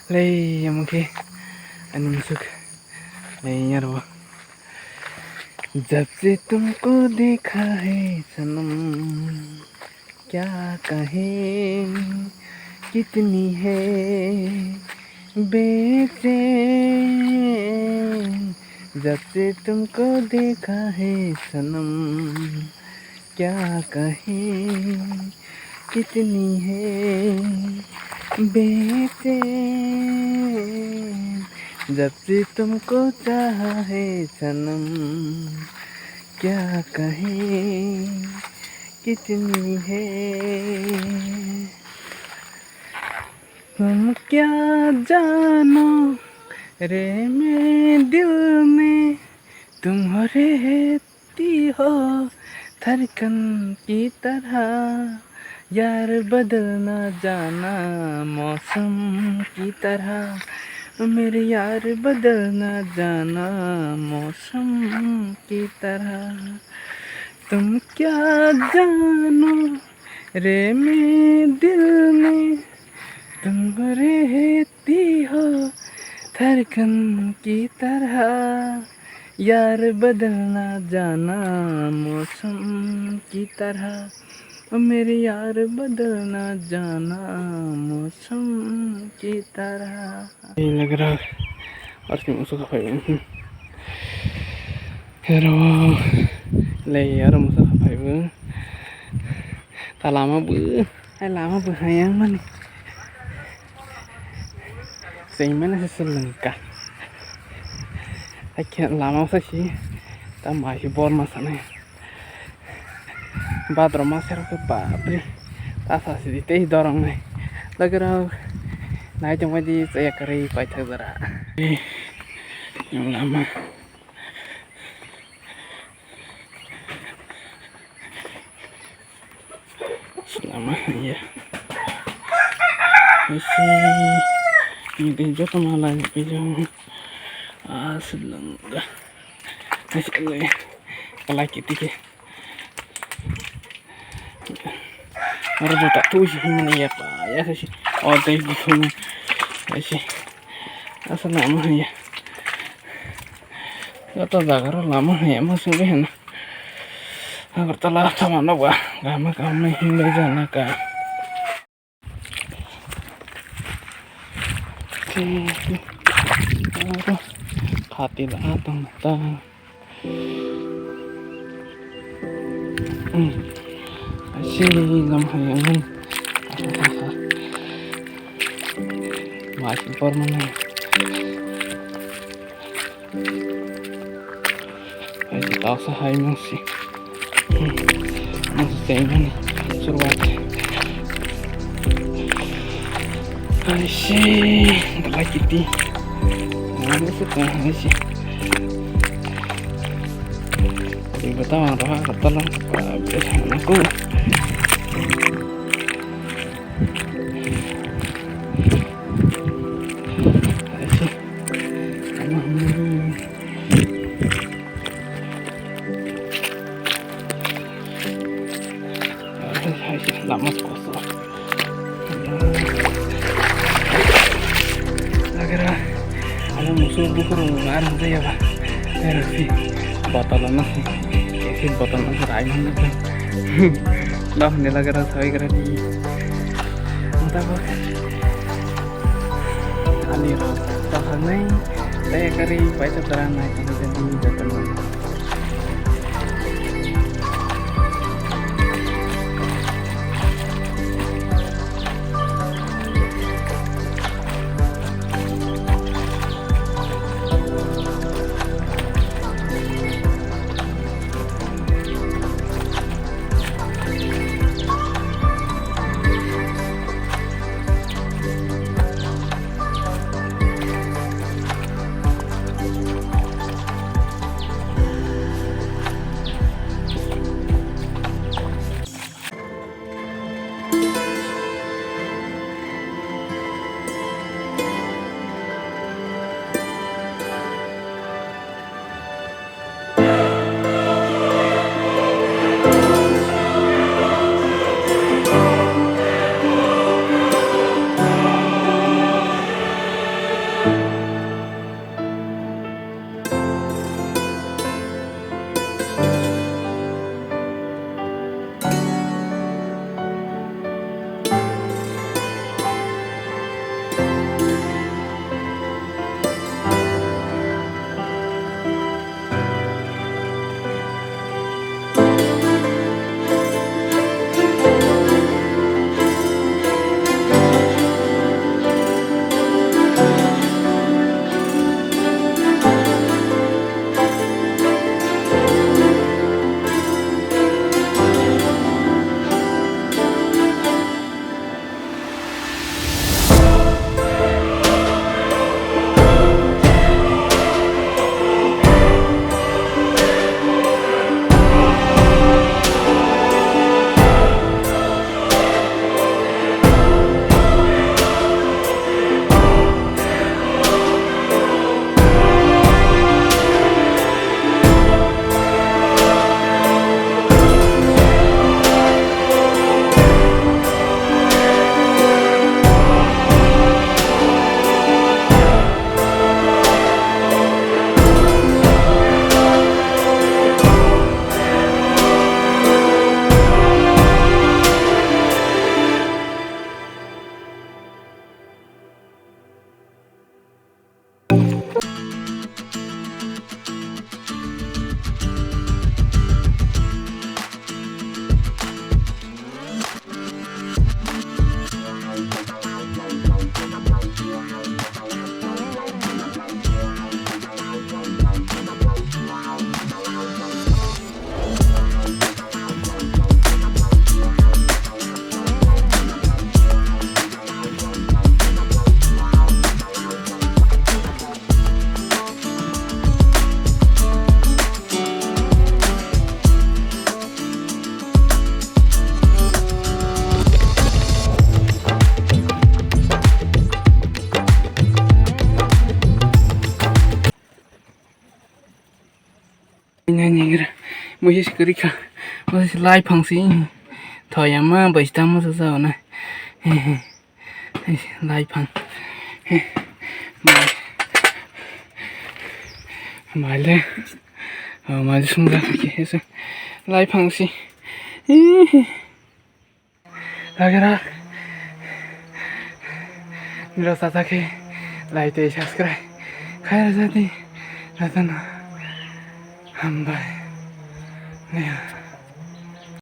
Lay mungkin anu musuk lay nyarwa. जब से तुमको देखा है सनम क्या कहे कितनी है बेचैन जब से तुमको देखा है सनम क्या कहे कितनी है बेचैन जब से तुमको चाहा है सनम क्या कहें कितनी है तुम क्या जानो रे मेरे दिल में तुम रहती हो धड़कन की तरह यार बदलना जाना मौसम की तरह मेरे यार बदलना जाना मौसम की तरह तुम क्या जानो रे मेरे दिल में तुम रहती हो धड़कन की तरह यार बदलना जाना मौसम की तरह मेरे यार बदलना जाना मौसम की तरह ये लग रहा है और फिर मुझे खाई यार ले यार मुझे खाई ta lama hayang man sing mana seselengkah akhirnya lama sih ta masih bor masane badro masir ke babri ta sasi di teh dorong nih lagara naik cuma di saya kari pacar dara yang lama selama ya masih ini juga malah pijang selengkah masih gue kalau kita ke orang tu tak tahu sih mana ya pak ya sih oh teh gitu sih asal lama ya atau dagar lama ya masuk deh na agar telah sama nawa gama kami hingga jana ka hati lah atang tang asyik lam hayangan masih formal asyik tak sahai masih tengan surat asyik lagi di mana suka asyik ibu tahu apa katalah biasa aku asyik lama kosong agar ada musuh bukan orang saya pak sih botol nasi sih botol nasi rayu nih dah nih lagi rasai keren di mata kok alir tahanai saya kari pacar terana ini jadi datang Muhis kerika. Muhis lai fangsi. Thoyama baistama sa na. Lai phang. Male. Male sungga ke so. Lai fangsi. Lagera. Mira tata ke like and subscribe. Khair zati. Ratana. Hambai.